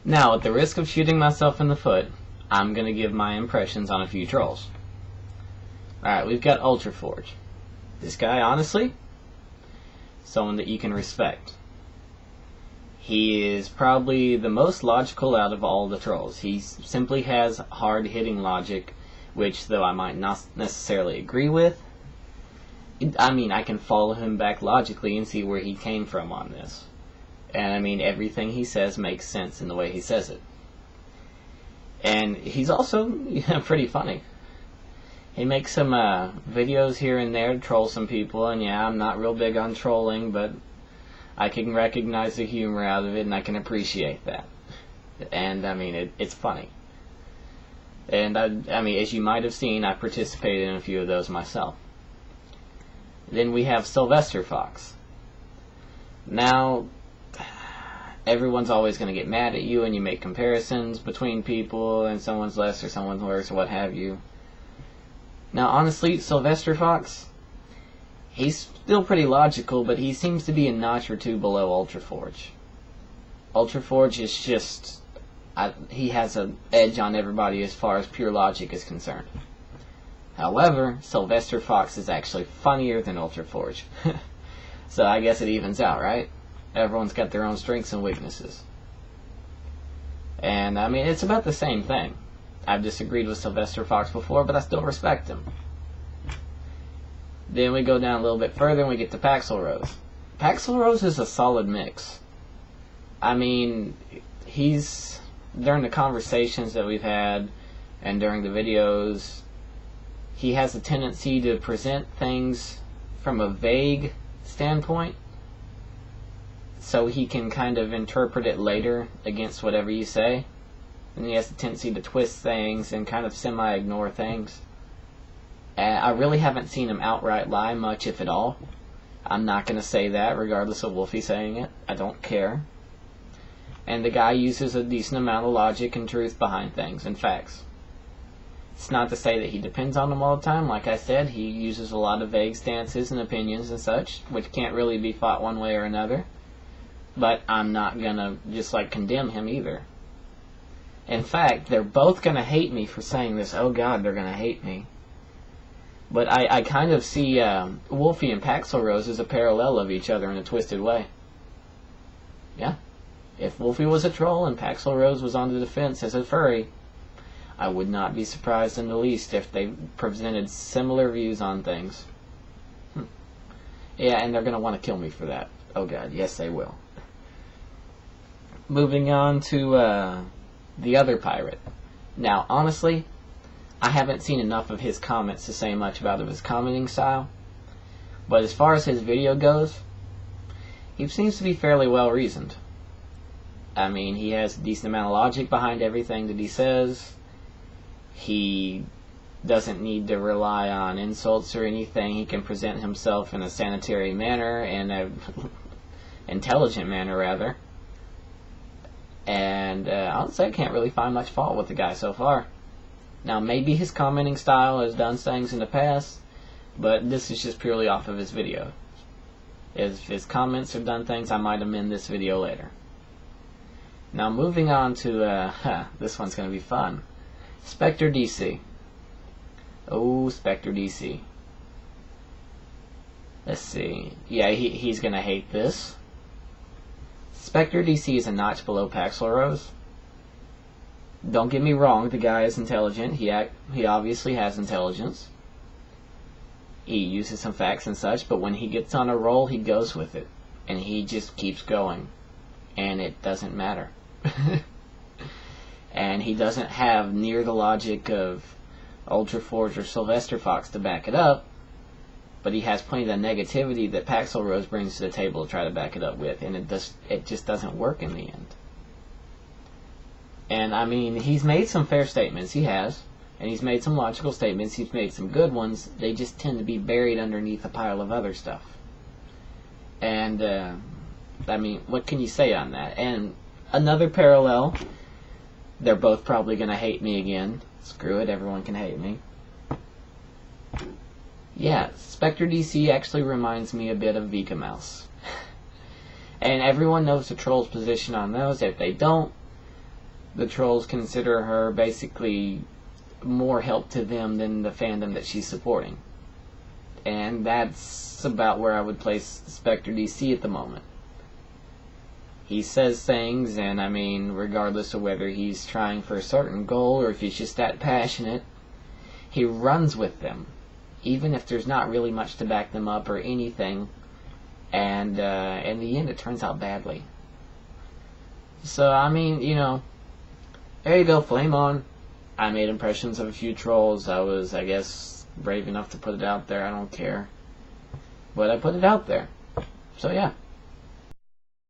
Now, at the risk of shooting myself in the foot, I'm going to give my impressions on a few trolls. Alright, we've got Ultraforge. This guy, honestly, someone that you can respect. He is probably the most logical out of all the trolls. He simply has hard-hitting logic, which, though I might not necessarily agree with, I mean, I can follow him back logically and see where he came from on this. And I mean, everything he says makes sense in the way he says it. And he's also pretty funny. He makes some videos here and there to troll some people, and yeah, I'm not real big on trolling, but I can recognize the humor out of it, and I can appreciate that. And I mean, it's funny. And I mean, as you might have seen, I participated in a few of those myself. Then we have Sylvester Fox. Now, everyone's always going to get mad at you, and you make comparisons between people, and someone's less or someone's worse or what have you. Now, honestly, Sylvester Fox, he's still pretty logical, but he seems to be a notch or two below Ultraforge. Ultraforge is just, he has an edge on everybody as far as pure logic is concerned. However, Sylvester Fox is actually funnier than Ultraforge. So I guess it evens out, right? Everyone's got their own strengths and weaknesses. And I mean, it's about the same thing. I've disagreed with Sylvester Fox before, but I still respect him. Then we go down a little bit further and we get to Paxil Rose. Paxil Rose is a solid mix. I mean, he's, during the conversations that we've had and during the videos, he has a tendency to present things from a vague standpoint, so he can kind of interpret it later against whatever you say. And he has a tendency to twist things and kind of semi-ignore things. And I really haven't seen him outright lie much, if at all. I'm not going to say that, regardless of Wolfie saying it. I don't care. And the guy uses a decent amount of logic and truth behind things and facts. It's not to say that he depends on them all the time. Like I said, he uses a lot of vague stances and opinions and such, which can't really be fought one way or another. But I'm not going to just like condemn him either. In fact, they're both going to hate me for saying this. Oh God, they're going to hate me. But I kind of see Wolfie and Paxil Rose as a parallel of each other in a twisted way. Yeah. If Wolfie was a troll and Paxil Rose was on the defense as a furry, I would not be surprised in the least if they presented similar views on things. Yeah, and they're going to want to kill me for that. Oh God, yes they will. Moving on to the other pirate. Now, honestly, I haven't seen enough of his comments to say much about his commenting style. But as far as his video goes, he seems to be fairly well reasoned. I mean, he has a decent amount of logic behind everything that he says. He doesn't need to rely on insults or anything. He can present himself in a sanitary manner and a intelligent manner, rather. And honestly, I can't really find much fault with the guy so far. Now, maybe his commenting style has done things in the past, but this is just purely off of his video. If his comments have done things, I might amend this video later. Now, moving on to, this one's going to be fun. Specter DC. Oh, Specter DC. Let's see. Yeah, he's going to hate this. Specter DC is a notch below Paxil Rose. Don't get me wrong, the guy is intelligent. He obviously has intelligence. He uses some facts and such, but when he gets on a roll, he goes with it. And he just keeps going. And it doesn't matter. And he doesn't have near the logic of Ultraforge or Sylvester Fox to back it up, but he has plenty of negativity that Paxil Rose brings to the table to try to back it up with, and it just doesn't work in the end. And I mean, he's made some fair statements, he has, and he's made some logical statements, he's made some good ones. They just tend to be buried underneath a pile of other stuff. And I mean, what can you say on that? And another parallel, they're both probably going to hate me again. Screw it, everyone can hate me. Yeah, Specter DC actually reminds me a bit of Vika Mouse. And everyone knows the troll's position on those. If they don't, the trolls consider her basically more help to them than the fandom that she's supporting. And that's about where I would place Specter DC at the moment. He says things, and I mean, regardless of whether he's trying for a certain goal or if he's just that passionate, he runs with them, even if there's not really much to back them up or anything. And in the end, it turns out badly. So, I mean, you know, there you go, flame on. I made impressions of a few trolls. I was, I guess, brave enough to put it out there. I don't care. But I put it out there. So, yeah.